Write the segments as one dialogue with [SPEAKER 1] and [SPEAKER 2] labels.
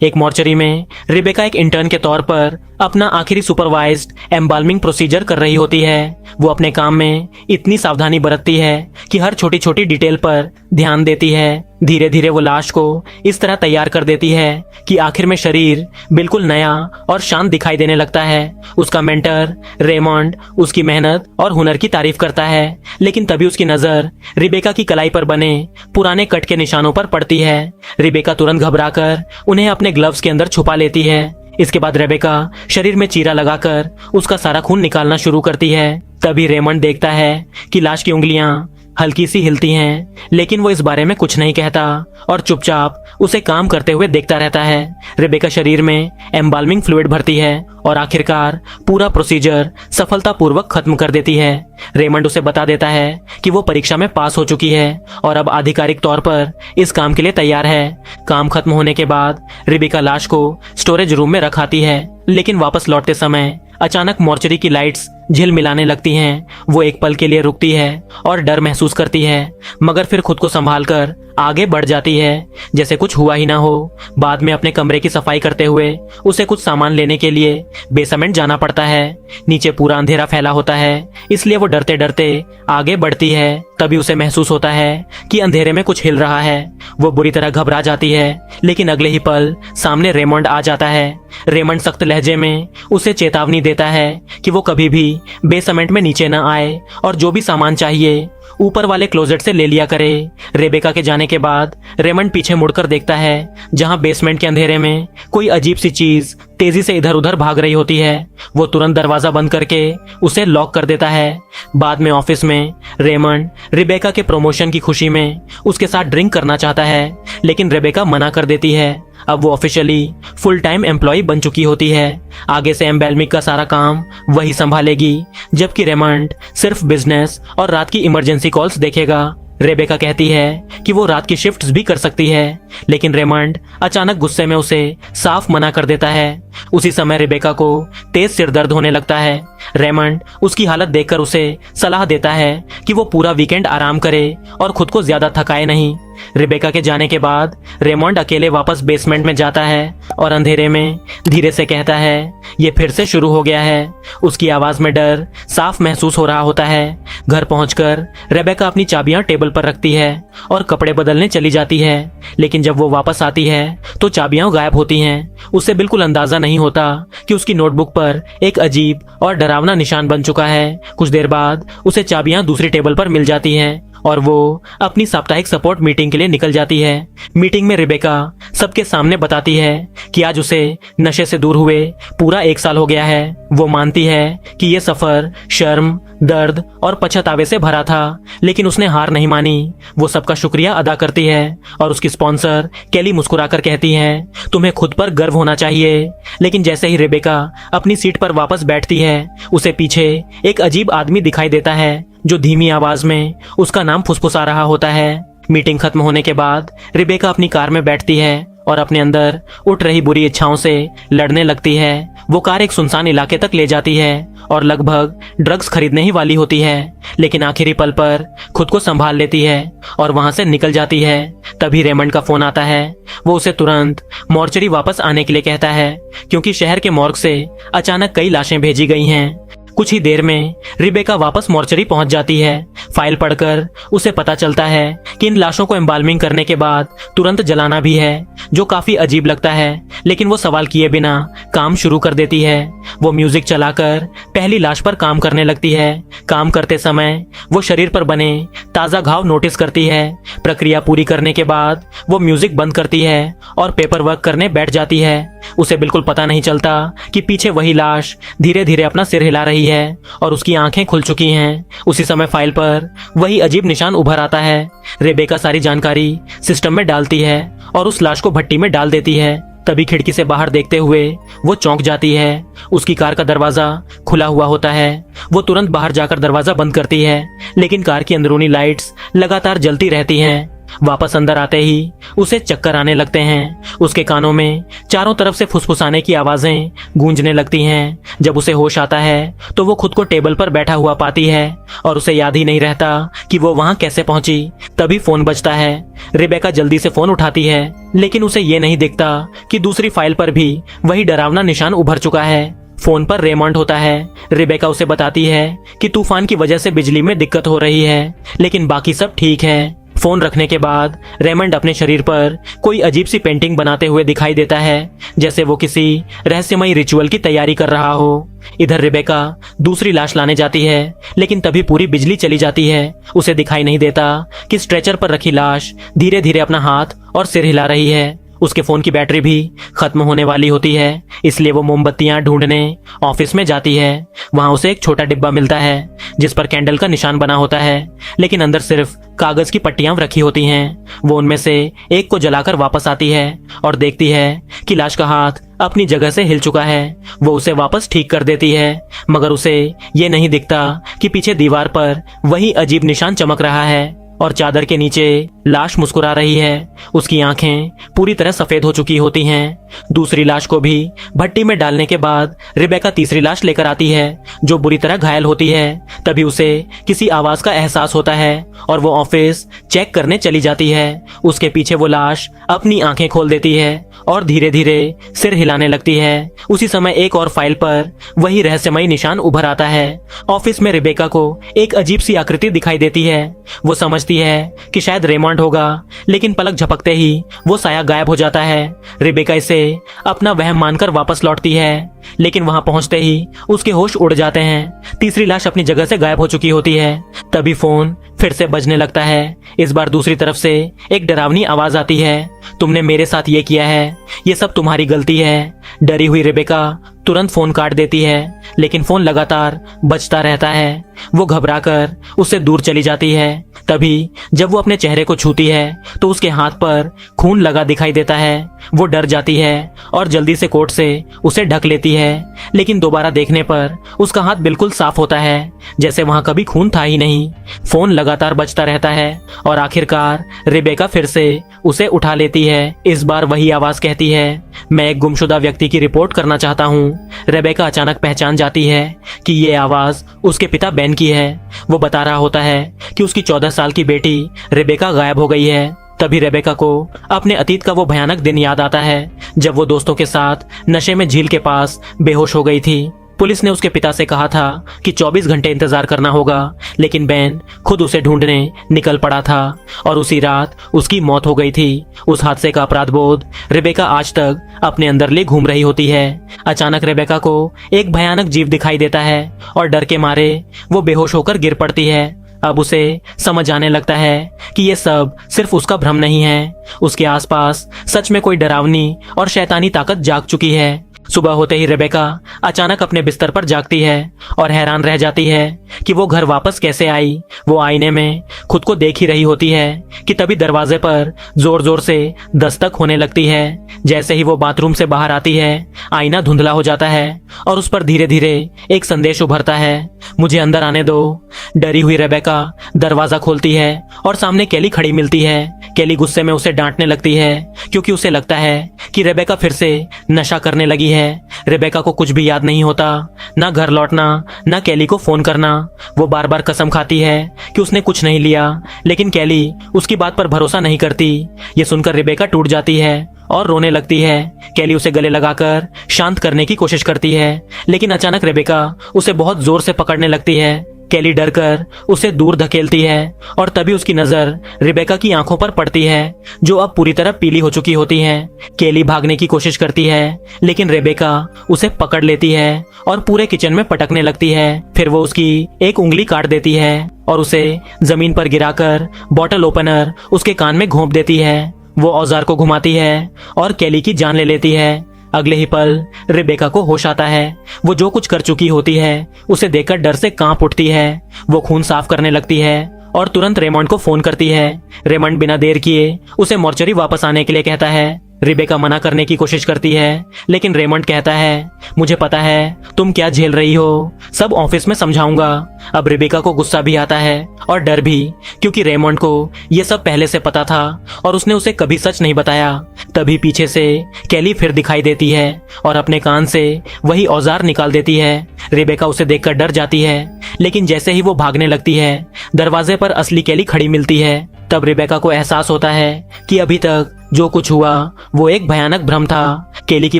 [SPEAKER 1] एक मॉर्चरी में रिबेका एक इंटर्न के तौर पर अपना आखिरी सुपरवाइज्ड एम्बाल्मिंग प्रोसीजर कर रही होती है। वो अपने काम में इतनी सावधानी बरतती है कि हर छोटी छोटी डिटेल पर ध्यान देती है। धीरे धीरे वो लाश को इस तरह तैयार कर देती है कि आखिर में शरीर बिल्कुल नया और शांत दिखाई देने लगता है। उसका मेंटर रेमंड उसकी मेहनत और हुनर की तारीफ करता है, लेकिन तभी उसकी नजर रिबेका की कलाई पर बने पुराने कट के निशानों पर पड़ती है। रिबेका तुरंत घबराकर उन्हें अपने ग्लव्स के अंदर छुपा लेती है। इसके बाद रेबेका शरीर में चीरा लगाकर उसका सारा खून निकालना शुरू करती है। तभी रेमंड देखता है कि लाश की उंगलियां हल्की सी हिलती हैं, लेकिन वो इस बारे में कुछ नहीं कहता और चुपचाप उसे काम करते हुए देखता रहता है। रेबेका शरीर में एम्बाल्मिंग फ्लूइड भरती है और आखिरकार पूरा प्रोसीजर सफलतापूर्वक खत्म कर देती है। रेमंड उसे बता देता है कि वो परीक्षा में पास हो चुकी है और अब आधिकारिक तौर पर इस काम के लिए तैयार है। काम खत्म होने के बाद रेबेका लाश को स्टोरेज रूम में रखाती है, लेकिन वापस लौटते समय अचानक मॉर्चरी की लाइट्स झिलमिलाने लगती हैं। वो एक पल के लिए रुकती है और डर महसूस करती है, मगर फिर खुद को संभालकर आगे बढ़ जाती है जैसे कुछ हुआ ही ना हो। बाद में अपने कमरे की सफाई करते हुए उसे कुछ सामान लेने के लिए बेसमेंट जाना पड़ता है। नीचे पूरा अंधेरा फैला होता है, इसलिए वो डरते डरते आगे बढ़ती है। तभी उसे महसूस होता है कि अंधेरे में कुछ हिल रहा है। वो बुरी तरह घबरा जाती है, लेकिन अगले ही पल सामने रेमंड आ जाता है। रेमंड सख्त लहजे में उसे चेतावनी देता है कि वो कभी भी बेसमेंट में नीचे न आए और जो भी सामान चाहिए ऊपर वाले क्लोजेट से ले लिया करे। रेबेका के जाने के बाद रेमंड पीछे मुड़कर देखता है, जहां बेसमेंट के अंधेरे में कोई अजीब सी चीज तेजी से इधर उधर भाग रही होती है। वो तुरंत दरवाजा बंद करके उसे लॉक कर देता है। बाद में ऑफिस में रेमंड रेबेका के प्रमोशन की खुशी में उसके साथ ड्रिंक करना चाहता है, लेकिन रेबेका मना कर देती है। अब वो ऑफिशियली फुल टाइम एम्प्लॉय बन चुकी होती है। आगे से एम्बेल्मिक का सारा काम वही संभालेगी, जबकि रेमंड सिर्फ बिजनेस और रात की इमरजेंसी कॉल्स देखेगा। रेबेका कहती है कि वो रात की शिफ्ट्स भी कर सकती है, लेकिन रेमंड अचानक गुस्से में उसे साफ मना कर देता है। उसी समय रेबेका को तेज सिर दर्द होने लगता है। रेमंड उसकी हालत देखकर उसे सलाह देता है कि वो पूरा वीकेंड आराम करे और खुद को ज्यादा थकाए नहीं। रेबेका के जाने के बाद रेमंड अकेले वापस बेसमेंट में जाता है और अंधेरे में धीरे से कहता है, ये फिर से शुरू हो गया है। उसकी आवाज में डर साफ महसूस हो रहा होता है। घर पहुंचकर रेबेका अपनी चाबियां टेबल पर रखती है और कपड़े बदलने चली जाती है, लेकिन जब वो वापस आती है तो चाबियां गायब होती हैं। उसे बिल्कुल अंदाजा नहीं होता कि उसकी नोटबुक पर एक अजीब और डरावना निशान बन चुका है। कुछ देर बाद उसे चाबियां दूसरी टेबल पर मिल जाती हैं और वो अपनी साप्ताहिक सपोर्ट मीटिंग के लिए निकल जाती है। मीटिंग में रेबेका सबके सामने बताती है कि आज उसे नशे से दूर हुए पूरा 1 साल हो गया है। वो मानती है कि ये सफर शर्म, दर्द और पछतावे से भरा था, लेकिन उसने हार नहीं मानी। वो सबका शुक्रिया अदा करती है और उसकी स्पॉन्सर केली मुस्कुराकर कहती है, तुम्हें खुद पर गर्व होना चाहिए। लेकिन जैसे ही रेबेका अपनी सीट पर वापस बैठती है, उसे पीछे एक अजीब आदमी दिखाई देता है जो धीमी आवाज में उसका नाम फुसफुसा रहा होता है। मीटिंग खत्म होने के बाद रेबेका अपनी कार में बैठती है और अपने अंदर उठ रही बुरी इच्छाओं से लड़ने लगती है। वो कार एक सुनसान इलाके तक ले जाती है और लगभग ड्रग्स खरीदने ही वाली होती है, लेकिन आखिरी पल पर खुद को संभाल लेती है और वहां से निकल जाती है। तभी रेमंड का फोन आता है। वो उसे तुरंत मॉर्चरी वापस आने के लिए कहता है, क्योंकि शहर के मॉर्ग से अचानक कई लाशें भेजी गई हैं। कुछ ही देर में रेबेका वापस मॉर्चरी पहुंच जाती है। फाइल पढ़कर उसे पता चलता है कि इन लाशों को एम्बाल्मिंग करने के बाद तुरंत जलाना भी है, जो काफी अजीब लगता है, लेकिन वो सवाल किए बिना काम शुरू कर देती है। वो म्यूजिक चलाकर पहली लाश पर काम करने लगती है। काम करते समय वो शरीर पर बने ताजा घाव नोटिस करती है। प्रक्रिया पूरी करने के बाद वो म्यूजिक बंद करती है और पेपर वर्क करने बैठ जाती है। उसे बिल्कुल पता नहीं चलता कि पीछे वही लाश धीरे धीरे अपना सिर हिला रही है और उसकी आंखें खुल चुकी हैं। उसी समय फाइल पर वही अजीब निशान उभर आता है। रेबेका सारी जानकारी सिस्टम में डालती है और उस लाश को भट्टी में डाल देती है। तभी खिड़की से बाहर देखते हुए वो चौंक जाती है। उसकी कार का दरवाजा खुला हुआ होता है। वो तुरंत बाहर जाकर दरवाजा बंद करती है, लेकिन कार की अंदरूनी लाइट्स लगातार जलती रहती हैं। वापस अंदर आते ही उसे चक्कर आने लगते हैं। उसके कानों में चारों तरफ से फुसफुसाने की आवाजें गूंजने लगती हैं। जब उसे होश आता है तो वो खुद को टेबल पर बैठा हुआ पाती है और उसे याद ही नहीं रहता कि वो वहां कैसे पहुंची। तभी फोन बजता है। रिबेका जल्दी से फोन उठाती है, लेकिन उसे ये नहीं दिखता कि दूसरी फाइल पर भी वही डरावना निशान उभर चुका है। फोन पर रेमंड होता है। रिबेका उसे बताती है कि तूफान की वजह से बिजली में दिक्कत हो रही है, लेकिन बाकी सब ठीक है। फोन रखने के बाद रेमंड अपने शरीर पर कोई अजीब सी पेंटिंग बनाते हुए दिखाई देता है, जैसे वो किसी रहस्यमयी रिचुअल की तैयारी कर रहा हो। इधर रिबेका दूसरी लाश लाने जाती है, लेकिन तभी पूरी बिजली चली जाती है। उसे दिखाई नहीं देता कि स्ट्रेचर पर रखी लाश धीरे धीरे अपना हाथ और सिर हिला रही है। उसके फोन की बैटरी भी खत्म होने वाली होती है, इसलिए वो मोमबत्तियां ढूंढने ऑफिस में जाती है। वहां उसे एक छोटा डिब्बा मिलता है जिस पर कैंडल का निशान बना होता है, लेकिन अंदर सिर्फ कागज की पट्टियां रखी होती हैं। वो उनमें से एक को जलाकर वापस आती है और देखती है कि लाश का हाथ अपनी जगह से हिल चुका है। वो उसे वापस ठीक कर देती है, मगर उसे ये नहीं दिखता कि पीछे दीवार पर वही अजीब निशान चमक रहा है और चादर के नीचे लाश मुस्कुरा रही है। उसकी आंखें पूरी तरह सफेद हो चुकी होती हैं। दूसरी लाश को भी भट्टी में डालने के बाद रिबेका तीसरी लाश लेकर आती है जो बुरी तरह घायल होती है। तभी उसे किसी आवाज का एहसास होता है और वो ऑफिस चेक करने चली जाती है। उसके पीछे वो लाश अपनी आंखें खोल देती है और धीरे धीरे सिर हिलाने लगती है। उसी समय एक और फाइल पर वही रहस्यमयी निशान उभर आता है। ऑफिस में रिबेका को एक अजीब सी आकृति दिखाई देती है। वो समझती है कि शायद रेमंड होगा, लेकिन पलक झपकते ही वो साया गायब हो जाता है। रिबेका इसे अपना वहम मानकर वापस लौटती है, लेकिन वहां पहुंचते ही उसके होश उड़ जाते हैं। तीसरी लाश अपनी जगह से गायब हो चुकी होती है। तभी फोन फिर से बजने लगता है। इस बार दूसरी तरफ से एक डरावनी आवाज आती है, तुमने मेरे साथ ये किया है, ये सब तुम्हारी गलती है। डरी हुई रिबेका तुरंत फोन काट देती है, लेकिन फोन लगातार बजता रहता है। वो घबराकर उससे दूर चली जाती है। तभी जब वो अपने चेहरे को छूती है तो उसके हाथ पर खून लगा दिखाई देता है। वो डर जाती है और जल्दी से कोट से उसे ढक लेती है, लेकिन दोबारा देखने पर उसका हाथ बिल्कुल साफ होता है, जैसे वहां कभी खून था ही नहीं। फोन लगातार बजता रहता है और आखिरकार रिबेका फिर से उसे उठा लेती है। इस बार वही आवाज कहती है, मैं एक गुमशुदा व्यक्ति की रिपोर्ट करना चाहता हूँ। रेबेका अचानक पहचान जाती है कि ये आवाज उसके पिता बेन की है। वो बता रहा होता है कि उसकी 14 साल की बेटी रेबेका गायब हो गई है। तभी रेबेका को अपने अतीत का वो भयानक दिन याद आता है जब वो दोस्तों के साथ नशे में झील के पास बेहोश हो गई थी। पुलिस ने उसके पिता से कहा था कि 24 घंटे इंतजार करना होगा, लेकिन बेन खुद उसे ढूंढने निकल पड़ा था और उसी रात उसकी मौत हो गई थी। उस हादसे का अपराध बोध रेबेका आज तक अपने अंदर ले घूम रही होती है। अचानक रेबेका को एक भयानक जीव दिखाई देता है और डर के मारे वो बेहोश होकर गिर पड़ती है। अब उसे समझ आने लगता है कि ये सब सिर्फ उसका भ्रम नहीं है। उसके आसपास सच में कोई डरावनी और शैतानी ताकत जाग चुकी है। सुबह होते ही रेबेका अचानक अपने बिस्तर पर जागती है और हैरान रह जाती है कि वो घर वापस कैसे आई। वो आईने में खुद को देख ही रही होती है कि तभी दरवाजे पर जोर जोर से दस्तक होने लगती है। जैसे ही वो बाथरूम से बाहर आती है, आईना धुंधला हो जाता है और उस पर धीरे धीरे एक संदेश उभरता है, मुझे अंदर आने दो। डरी हुई रेबेका दरवाजा खोलती है और सामने केली खड़ी मिलती है। केली गुस्से में उसे डांटने लगती है क्योंकि उसे लगता है कि रेबेका फिर से नशा करने लगी है। रेबेका को कुछ भी याद नहीं होता, ना घर लौटना, ना केली को फोन करना। वो बार बार कसम खाती है कि उसने कुछ नहीं लिया, लेकिन केली उसकी बात पर भरोसा नहीं करती। ये सुनकर रेबेका टूट जाती है और रोने लगती है। केली उसे गले लगाकर शांत करने की कोशिश करती है, लेकिन अचानक रेबेका उसे बहुत जोर से पकड़ने लगती है। केली डरकर उसे दूर धकेलती है और तभी उसकी नजर रिबेका की आंखों पर पड़ती है जो अब पूरी तरह पीली हो चुकी होती हैं। केली भागने की कोशिश करती है, लेकिन रेबेका उसे पकड़ लेती है और पूरे किचन में पटकने लगती है। फिर वो उसकी एक उंगली काट देती है और उसे जमीन पर गिराकर बॉटल ओपनर उसके कान में घोंप देती है। वो औजार को घुमाती है और केली की जान ले लेती है। अगले ही पल रेबेका को होश आता है। वो जो कुछ कर चुकी होती है उसे देखकर डर से कांप उठती है। वो खून साफ करने लगती है और तुरंत रेमंड को फोन करती है। रेमंड बिना देर किए उसे मॉर्चरी वापस आने के लिए कहता है। रिबेका मना करने की कोशिश करती है, लेकिन रेमंड कहता है, मुझे पता है तुम क्या झेल रही हो, सब ऑफिस में समझाऊंगा। अब रिबेका को गुस्सा भी आता है और डर भी, क्योंकि रेमंड को ये सब पहले से पता था और उसने उसे कभी सच नहीं बताया। तभी पीछे से कैली फिर दिखाई देती है और अपने कान से वही औजार निकाल देती है। रिबेका उसे देखकर डर जाती है, लेकिन जैसे ही वो भागने लगती है, दरवाजे पर असली कैली खड़ी मिलती है। तब रिबेका को एहसास होता है कि अभी तक जो कुछ हुआ वो एक भयानक भ्रम था। केली की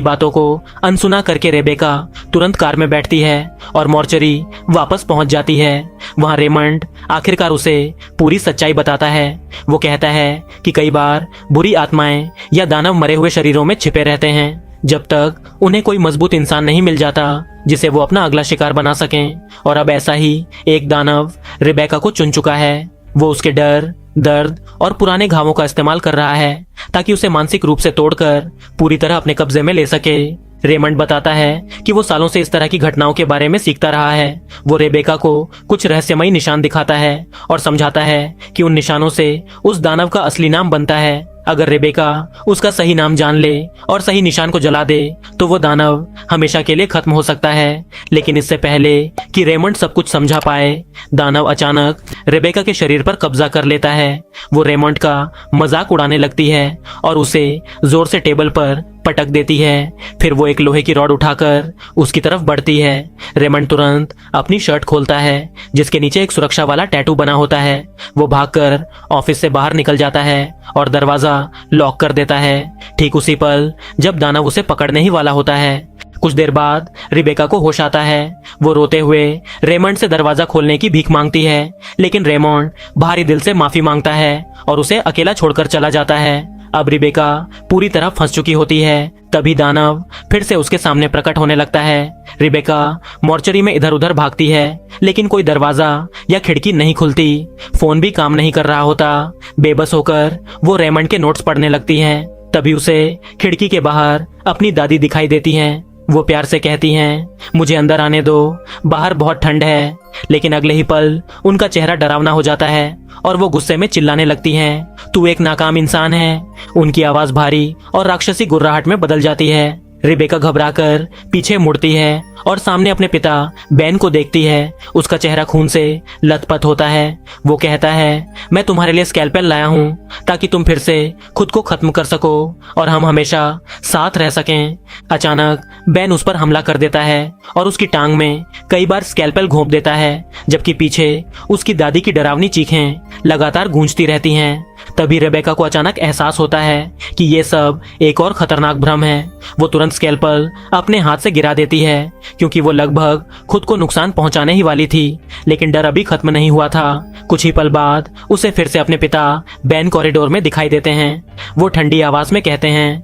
[SPEAKER 1] बातों को अनसुना करके रेबेका तुरंत कार में बैठती है और मॉर्चरी वापस पहुंच जाती है। वहां रेमंड आखिरकार उसे पूरी सच्चाई बताता है। वो कहता है कि कई बार बुरी आत्माएं या दानव मरे हुए शरीरों में छिपे रहते हैं, जब तक उन्हें कोई मजबूत इंसान नहीं मिल जाता जिसे वो अपना अगला शिकार बना सकें। और अब ऐसा ही एक दानव रिबेका को चुन चुका है। वो उसके डर, दर्द और पुराने घावों का इस्तेमाल कर रहा है ताकि उसे मानसिक रूप से तोड़कर पूरी तरह अपने कब्जे में ले सके। रेमंड बताता है कि वो सालों से इस तरह की घटनाओं के बारे में सीखता रहा है। वो रेबेका को कुछ रहस्यमयी निशान दिखाता है और समझाता है कि उन निशानों से उस दानव का असली नाम बनता है। अगर रेबेका उसका सही नाम जान ले और सही निशान को जला दे तो वो दानव हमेशा के लिए खत्म हो सकता है। लेकिन इससे पहले कि रेमंड सब कुछ समझा पाए, दानव अचानक रेबेका के शरीर पर कब्जा कर लेता है। वो रेमंड का मजाक उड़ाने लगती है और उसे जोर से टेबल पर पटक देती है। फिर वो एक लोहे की रॉड उठाकर उसकी तरफ बढ़ती है। रेमंड तुरंत अपनी शर्ट खोलता है जिसके नीचे एक सुरक्षा वाला टैटू बना होता है। वो भागकर ऑफिस से बाहर निकल जाता है और दरवाजा लॉक कर देता है। ठीक उसी पल जब दानव उसे पकड़ने ही वाला होता है। कुछ देर बाद रिबेका को होश आता है। वो रोते हुए रेमंड से दरवाजा खोलने की भीख मांगती है, लेकिन रेमंड भारी दिल से माफी मांगता है और उसे अकेला छोड़कर चला जाता है। अब रिबेका पूरी तरह फंस चुकी होती है। तभी दानव फिर से उसके सामने प्रकट होने लगता है। रिबेका मॉर्चरी में इधर उधर भागती है, लेकिन कोई दरवाजा या खिड़की नहीं खुलती। फोन भी काम नहीं कर रहा होता। बेबस होकर वो रेमंड के नोट्स पढ़ने लगती है। तभी उसे खिड़की के बाहर अपनी दादी दिखाई देती हैं। वो प्यार से कहती हैं, मुझे अंदर आने दो, बाहर बहुत ठंड है। लेकिन अगले ही पल उनका चेहरा डरावना हो जाता है और वो गुस्से में चिल्लाने लगती हैं, तू एक नाकाम इंसान है। उनकी आवाज भारी और राक्षसी गुर्राहट में बदल जाती है। रिबेका घबराकर पीछे मुड़ती है और सामने अपने पिता बेन को देखती है। उसका चेहरा खून से लथपथ होता है। वो कहता है, मैं तुम्हारे लिए स्कैल्पेल लाया हूँ ताकि तुम फिर से खुद को खत्म कर सको और हम हमेशा साथ रह सकें। अचानक बेन उस पर हमला कर देता है और उसकी टांग में कई बार स्कैल्पेल घोंप देता है, जबकि पीछे उसकी दादी की डरावनी चीखें लगातार गूंजती रहती हैं। तभी रेबेका को अचानक एहसास होता है कि ये सब एक और खतरनाक भ्रम है। वो तुरंत स्कैल्पेल अपने हाथ से गिरा देती है, क्योंकि वो लगभग खुद को नुकसान पहुंचाने ही वाली थी। लेकिन डर अभी खत्म नहीं हुआ था। कुछ ही पल बाद उसे फिर से अपने पिता बेन कॉरिडोर में दिखाई देते हैं। वो ठंडी आवाज में कहते हैं,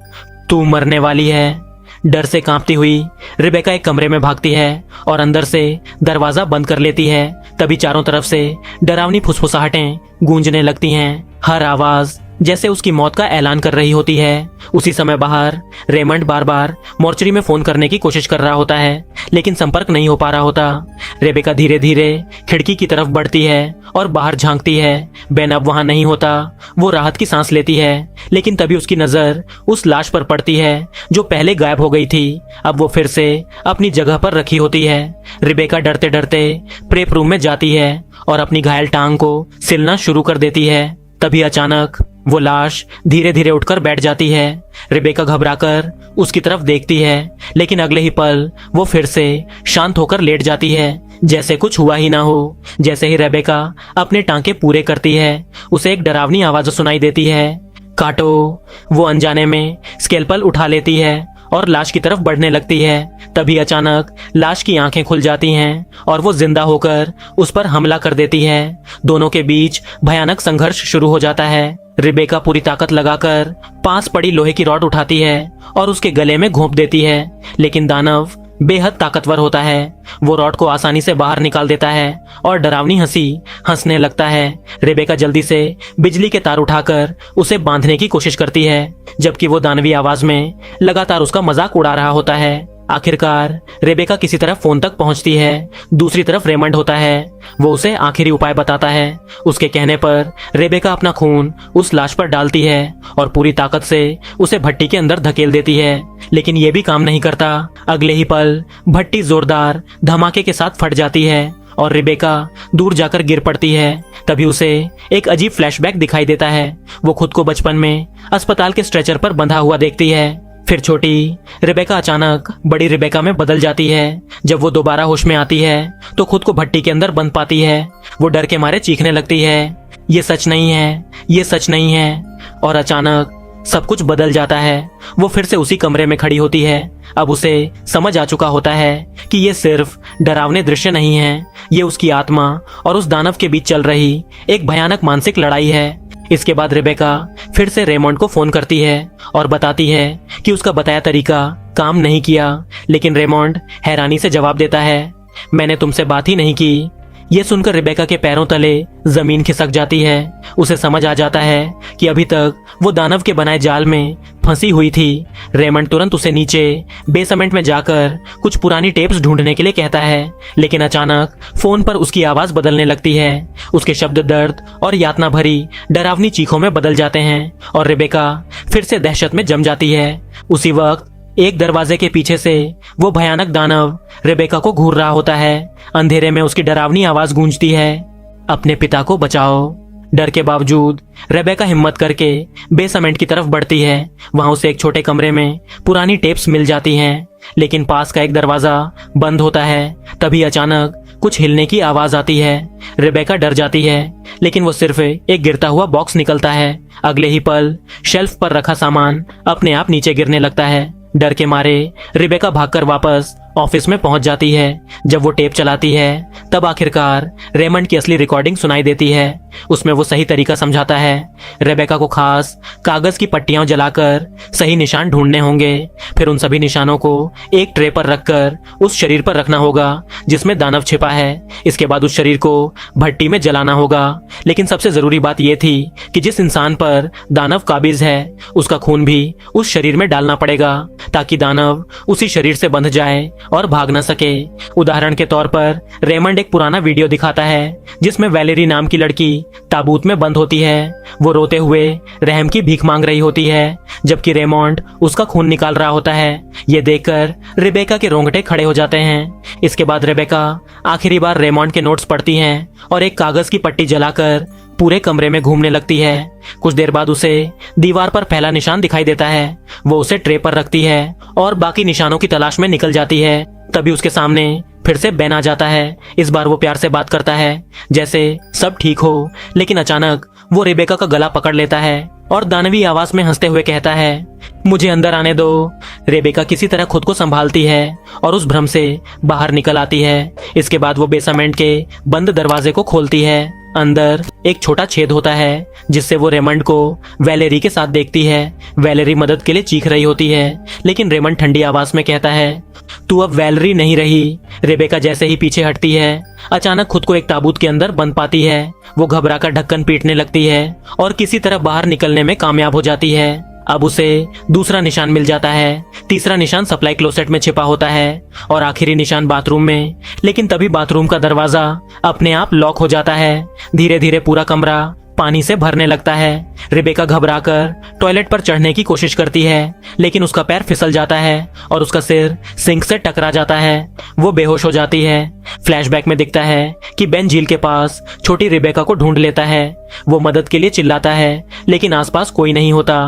[SPEAKER 1] तू मरने वाली है। डर से कांपती हुई रिबेका एक कमरे में भागती है और अंदर से दरवाजा बंद कर लेती है। तभी चारों तरफ से डरावनी फुसफुसाहटें गूंजने लगती हैं, हर आवाज जैसे उसकी मौत का ऐलान कर रही होती है। उसी समय बाहर रेमंड बार बार मॉर्चरी में फोन करने की कोशिश कर रहा होता है, लेकिन संपर्क नहीं हो पा रहा होता। रेबेका धीरे धीरे खिड़की की तरफ बढ़ती है और बाहर झांकती है। बेन अब वहां नहीं होता। वो राहत की सांस लेती है, लेकिन तभी उसकी नजर उस लाश पर पड़ती है जो पहले गायब हो गई थी। अब वो फिर से अपनी जगह पर रखी होती है। रिबेका डरते डरते प्रेप रूम में जाती है और अपनी घायल टांग को सिलना शुरू कर देती है। तभी अचानक वो लाश धीरे धीरे उठकर बैठ जाती है। रिबेका घबराकर उसकी तरफ देखती है, लेकिन अगले ही पल वो फिर से शांत होकर लेट जाती है, जैसे कुछ हुआ ही ना हो। जैसे ही रेबेका अपने टांके पूरे करती है, उसे एक डरावनी आवाज सुनाई देती है, काटो। वो अनजाने में स्केलपल उठा लेती है और लाश की तरफ बढ़ने लगती है। तभी अचानक लाश की आंखें खुल जाती हैं और वो जिंदा होकर उस पर हमला कर देती है। दोनों के बीच भयानक संघर्ष शुरू हो जाता है। रिबेका पूरी ताकत लगाकर पास पड़ी लोहे की रॉड उठाती है और उसके गले में घोंप देती है, लेकिन दानव बेहद ताकतवर होता है। वो रॉड को आसानी से बाहर निकाल देता है और डरावनी हंसी हंसने लगता है। रिबेका जल्दी से बिजली के तार उठाकर उसे बांधने की कोशिश करती है, जबकि वो दानवी आवाज में लगातार उसका मजाक उड़ा रहा होता है। आखिरकार रेबेका किसी तरह फोन तक पहुंचती है। दूसरी तरफ रेमंड होता है। वो उसे आखिरी उपाय बताता है। उसके कहने पर रेबेका अपना खून उस लाश पर डालती है और पूरी ताकत से उसे भट्टी के अंदर धकेल देती है, लेकिन ये भी काम नहीं करता। अगले ही पल भट्टी जोरदार धमाके के साथ फट जाती है और रेबेका दूर जाकर गिर पड़ती है। तभी उसे एक अजीब फ्लैशबैक दिखाई देता है। वो खुद को बचपन में अस्पताल के स्ट्रेचर पर बंधा हुआ देखती है। फिर छोटी रेबेका अचानक बड़ी रेबेका में बदल जाती है। जब वो दोबारा होश में आती है तो खुद को भट्टी के अंदर बंद पाती है। वो डर के मारे चीखने लगती है, ये सच नहीं है, ये सच नहीं है। और अचानक सब कुछ बदल जाता है। वो फिर से उसी कमरे में खड़ी होती है। अब उसे समझ आ चुका होता है कि ये सिर्फ डरावने दृश्य नहीं है, ये उसकी आत्मा और उस दानव के बीच चल रही एक भयानक मानसिक लड़ाई है। इसके बाद रेबेका फिर से रेमंड को फोन करती है और बताती है कि उसका बताया तरीका काम नहीं किया, लेकिन रेमंड हैरानी से जवाब देता है, मैंने तुमसे बात ही नहीं की। ये सुनकर रेबेका के पैरों तले जमीन खिसक जाती है। उसे समझ आ जाता है कि अभी तक वो दानव के बनाए जाल में फंसी हुई थी। रेमंड तुरंत उसे नीचे बेसमेंट में जाकर कुछ पुरानी टेप्स ढूंढने के लिए कहता है, लेकिन अचानक फोन पर उसकी आवाज बदलने लगती है। उसके शब्द दर्द और यातना भरी डरावनी चीखों में बदल जाते हैं और रेबेका फिर से दहशत में जम जाती है। उसी वक्त एक दरवाजे के पीछे से वो भयानक दानव रेबेका को घूर रहा होता है। अंधेरे में उसकी डरावनी आवाज गूंजती है, अपने पिता को बचाओ। डर के बावजूद रेबेका हिम्मत करके बेसमेंट की तरफ बढ़ती है। वहां उसे एक छोटे कमरे में पुरानी टेप्स मिल जाती हैं, लेकिन पास का एक दरवाजा बंद होता है। तभी अचानक कुछ हिलने की आवाज आती है। रेबेका डर जाती है, लेकिन वो सिर्फ एक गिरता हुआ बॉक्स निकलता है। अगले ही पल शेल्फ पर रखा सामान अपने आप नीचे गिरने लगता है। डर के मारे रेबेका भागकर वापस ऑफिस में पहुंच जाती है। जब वो टेप चलाती है तब आखिरकार रेमंड की असली रिकॉर्डिंग सुनाई देती है। उसमें वो सही तरीका समझाता है। रेबेका को खास कागज की पट्टियां जलाकर सही निशान ढूंढने होंगे। फिर उन सभी निशानों को एक ट्रे पर रखकर उस शरीर पर रखना होगा जिसमें दानव छिपा है। इसके बाद उस शरीर को भट्टी में जलाना होगा। लेकिन सबसे जरूरी बात यह थी कि जिस इंसान पर दानव काबिज है उसका खून भी उस शरीर में डालना पड़ेगा, ताकि दानव उसी शरीर से बंध जाए और भाग न सके। उदाहरण के तौर पर रेमंड एक पुराना वीडियो दिखाता है जिसमें वैलेरी नाम की लड़की ताबूत में बंद होती है। वो रोते हुए रहम की भीख मांग रही होती है, जबकि रेमंड उसका खून निकाल रहा होता है। ये देखकर रेबेका के रोंगटे खड़े हो जाते हैं। इसके बाद रेबेका आखिरी बार रेमंड के नोट्स पढ़ती है और एक कागज की पट्टी जलाकर पूरे कमरे में घूमने लगती है। कुछ देर बाद उसे दीवार पर पहला निशान दिखाई देता है। वो उसे ट्रे पर रखती है और बाकी निशानों की तलाश में निकल जाती है। तभी उसके सामने फिर से बेन आ जाता है। इस बार वो प्यार से बात करता है जैसे सब ठीक हो, लेकिन अचानक वो रेबेका का गला पकड़ लेता है और दानवी आवाज में हंसते हुए कहता है, मुझे अंदर आने दो। रेबेका किसी तरह खुद को संभालती है और उस भ्रम से बाहर निकल आती है। इसके बाद वो बेसमेंट के बंद दरवाजे को खोलती है। अंदर एक छोटा छेद होता है जिससे वो रेमंड को वैलेरी के साथ देखती है। वैलेरी मदद के लिए चीख रही होती है, लेकिन रेमंड ठंडी आवाज में कहता है, तू अब वैलेरी नहीं रही। रेबेका जैसे ही पीछे हटती है अचानक खुद को एक ताबूत के अंदर बंद पाती है। वो घबराकर ढक्कन पीटने लगती है और किसी तरह बाहर निकलने में कामयाब हो जाती है। अब उसे दूसरा निशान मिल जाता है। तीसरा निशान सप्लाई क्लोसेट में छिपा होता है और आखिरी निशान बाथरूम में। लेकिन तभी बाथरूम का दरवाजा अपने आप लॉक हो जाता है। धीरे धीरे पूरा कमरा पानी से भरने लगता है। रेबेका घबराकर टॉयलेट पर चढ़ने की कोशिश करती है, लेकिन उसका पैर फिसल जाता है और उसका सिर सिंक से टकरा जाता है। वो बेहोश हो जाती है। फ्लैशबैक में दिखता है कि बेन झील के पास छोटी रेबेका को ढूंढ लेता है। वो मदद के लिए चिल्लाता है, लेकिन आसपास कोई नहीं होता।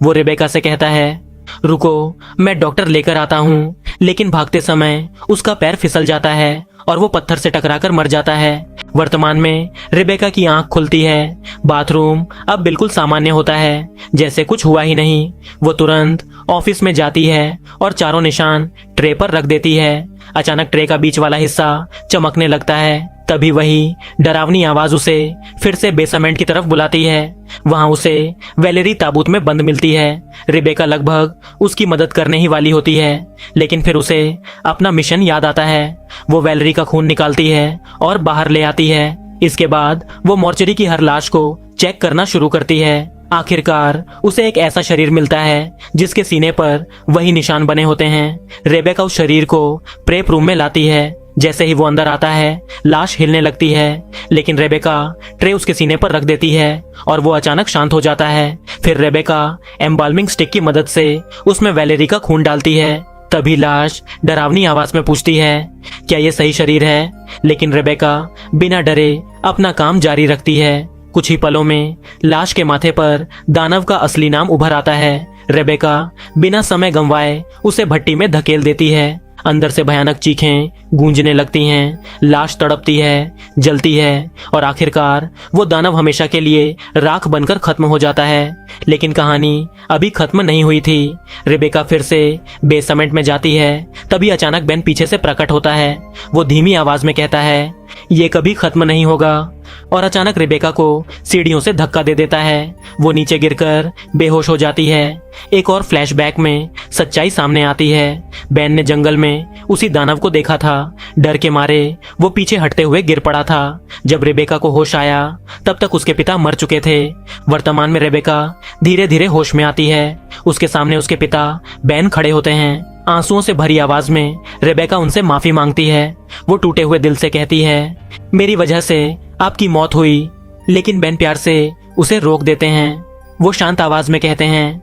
[SPEAKER 1] वो रेबेका से कहता है, रुको, मैं डॉक्टर लेकर आता हूँ। लेकिन भागते समय उसका पैर फिसल जाता है और वो पत्थर से टकराकर मर जाता है। वर्तमान में रेबेका की आंख खुलती है। बाथरूम अब बिल्कुल सामान्य होता है, जैसे कुछ हुआ ही नहीं। वो तुरंत ऑफिस में जाती है और चारों निशान ट्रे पर रख देती है। अचानक ट्रे का बीच वाला हिस्सा चमकने लगता है। तभी वही डरावनी आवाज उसे फिर से बेसमेंट की तरफ बुलाती है। वहां उसे वैलेरी ताबूत में बंद मिलती है। रेबेका लगभग उसकी मदद करने ही वाली होती है, लेकिन फिर उसे अपना मिशन याद आता है। वो वैलेरी का खून निकालती है और बाहर ले आती है। इसके बाद वो मॉर्चरी की हर लाश को चेक करना शुरू करती है। आखिरकार उसे एक ऐसा शरीर मिलता है जिसके सीने पर वही निशान बने होते हैं। रेबेका उस शरीर को प्रेप रूम में लाती है। जैसे ही वो अंदर आता है, लाश हिलने लगती है, लेकिन रेबेका ट्रे उसके सीने पर रख देती है और वो अचानक शांत हो जाता है। फिर रेबेका एम्बाल्मिंग स्टिक की मदद से उसमें वैलेरी का खून डालती है। तभी लाश डरावनी आवाज में पूछती है, क्या ये सही शरीर है? लेकिन रेबेका बिना डरे अपना काम जारी रखती है। कुछ ही पलों में लाश के माथे पर दानव का असली नाम उभर आता है। रेबेका बिना समय गंवाए उसे भट्टी में धकेल देती है। अंदर से भयानक चीखें गूंजने लगती हैं, लाश तड़पती है, जलती है और आखिरकार वो दानव हमेशा के लिए राख बनकर खत्म हो जाता है। लेकिन कहानी अभी खत्म नहीं हुई थी। रेबेका फिर से बेसमेंट में जाती है। तभी अचानक बेन पीछे से प्रकट होता है। वो धीमी आवाज में कहता है, ये कभी खत्म नहीं होगा, और अचानक रेबेका को सीढ़ियों से धक्का दे देता है। वो नीचे गिरकर बेहोश हो जाती है। एक और फ्लैशबैक में सच्चाई सामने आती है। बेन ने जंगल में उसी दानव को देखा था। डर के मारे वो पीछे हटते हुए गिर पड़ा था। जब रेबेका को होश आया तब तक उसके पिता मर चुके थे। वर्तमान में रेबेका धीरे धीरे होश में आती है। उसके सामने उसके पिता बेन खड़े होते हैं। आंसुओं से भरी आवाज में रेबेका उनसे माफी मांगती है। वो टूटे हुए दिल से कहती है, मेरी वजह से आपकी मौत हुई। लेकिन बेन प्यार से उसे रोक देते हैं। वो शांत आवाज में कहते हैं,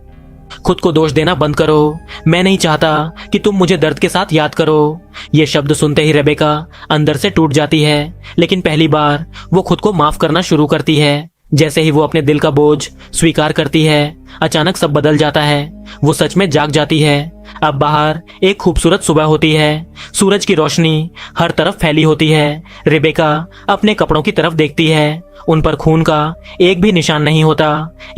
[SPEAKER 1] खुद को दोष देना बंद करो। मैं नहीं चाहता कि तुम मुझे दर्द के साथ याद करो। ये शब्द सुनते ही रेबेका अंदर से टूट जाती है। लेकिन पहली बार वो खुद को माफ करना शुरू करती है। जैसे ही वो अपने दिल का बोझ स्वीकार करती है, अचानक सब बदल जाता है। वो सच में जाग जाती है। अब बाहर एक खूबसूरत सुबह होती है। सूरज की रोशनी हर तरफ फैली होती है। रेबेका अपने कपड़ों की तरफ देखती है। उन पर खून का एक भी निशान नहीं होता।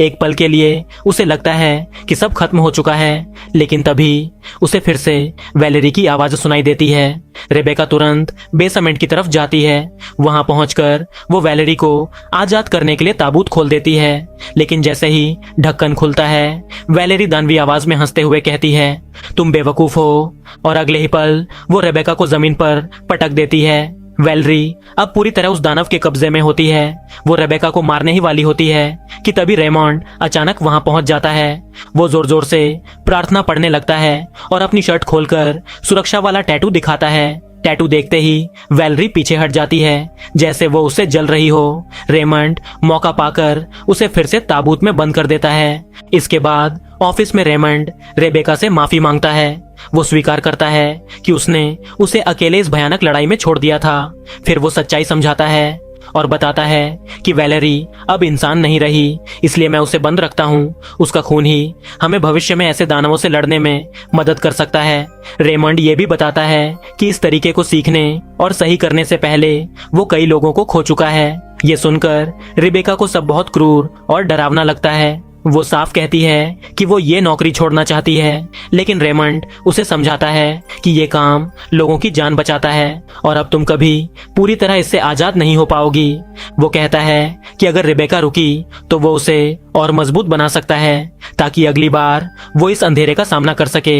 [SPEAKER 1] एक पल के लिए उसे लगता है कि सब खत्म हो चुका है, लेकिन तभी उसे फिर से वैलेरी की आवाज सुनाई देती है। रेबेका तुरंत बेसमेंट की तरफ जाती है। वहां पहुंचकर वो वैलेरी को आजाद करने के लिए ताबूत खोल देती है। लेकिन जैसे ही ढक्कन खुलता है, वैलेरी दानवी आवाज में हंसते हुए कहती है, तुम बेवकूफ हो, और अगले ही पल वो रेबेका को जमीन पर पटक देती है। वैलेरी अब पूरी तरह उस दानव के कब्जे में होती है। वो रेबेका को मारने ही वाली होती है कि तभी रेमंड अचानक वहां पहुंच जाता है। वो जोर जोर से प्रार्थना पढ़ने लगता है और अपनी शर्ट खोलकर सुरक्षा वाला टैटू दिखाता है। टैटू देखते ही वैलेरी पीछे हट जाती है, जैसे वो उससे जल रही हो। रेमंड मौका पाकर उसे फिर से ताबूत में बंद कर देता है। इसके बाद ऑफिस में रेमंड रेबेका से माफी मांगता है। वो स्वीकार करता है कि उसने उसे अकेले इस भयानक लड़ाई में छोड़ दिया था। फिर वो सच्चाई समझाता है और बताता है कि वैलेरी अब इंसान नहीं रही, इसलिए मैं उसे बंद रखता हूँ। उसका खून ही हमें भविष्य में ऐसे दानवों से लड़ने में मदद कर सकता है। रेमंड ये भी बताता है कि इस तरीके को सीखने और सही करने से पहले वो कई लोगों को खो चुका है। ये सुनकर रेबेका को सब बहुत क्रूर और डरावना लगता है। वो साफ कहती है कि वो ये नौकरी छोड़ना चाहती है, लेकिन रेमंड उसे समझाता है कि ये काम लोगों की जान बचाता है और अब तुम कभी पूरी तरह इससे आजाद नहीं हो पाओगी। वो कहता है कि अगर रेबेका रुकी तो वो उसे और मजबूत बना सकता है, ताकि अगली बार वो इस अंधेरे का सामना कर सके।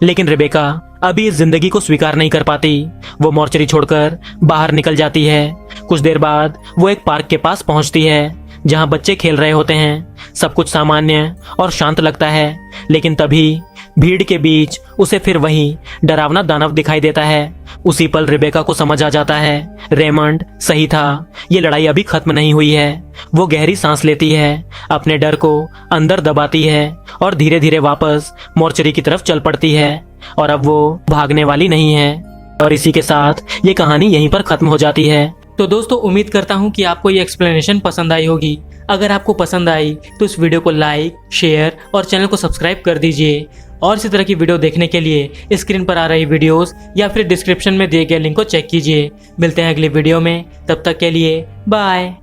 [SPEAKER 1] लेकिन रेबेका अभी इस जिंदगी को स्वीकार नहीं कर पाती। वो मॉर्चरी छोड़कर बाहर निकल जाती है। कुछ देर बाद वो एक पार्क के पास पहुंचती है, जहां बच्चे खेल रहे होते हैं। सब कुछ सामान्य और शांत लगता है, लेकिन तभी भीड़ के बीच उसे फिर वही डरावना दानव दिखाई देता है। उसी पल रेबेका को समझ आ जाता है, रेमंड सही था, ये लड़ाई अभी खत्म नहीं हुई है। वो गहरी सांस लेती है, अपने डर को अंदर दबाती है और धीरे धीरे वापस मॉर्चरी की तरफ चल पड़ती है। और अब वो भागने वाली नहीं है। और इसी के साथ ये कहानी यहीं पर खत्म हो जाती है।
[SPEAKER 2] तो दोस्तों, उम्मीद करता हूँ कि आपको ये एक्सप्लेनेशन पसंद आई होगी। अगर आपको पसंद आई तो इस वीडियो को लाइक, शेयर और चैनल को सब्सक्राइब कर दीजिए। और इसी तरह की वीडियो देखने के लिए स्क्रीन पर आ रही वीडियोस या फिर डिस्क्रिप्शन में दिए गए लिंक को चेक कीजिए। मिलते हैं अगली वीडियो में, तब तक के लिए बाय।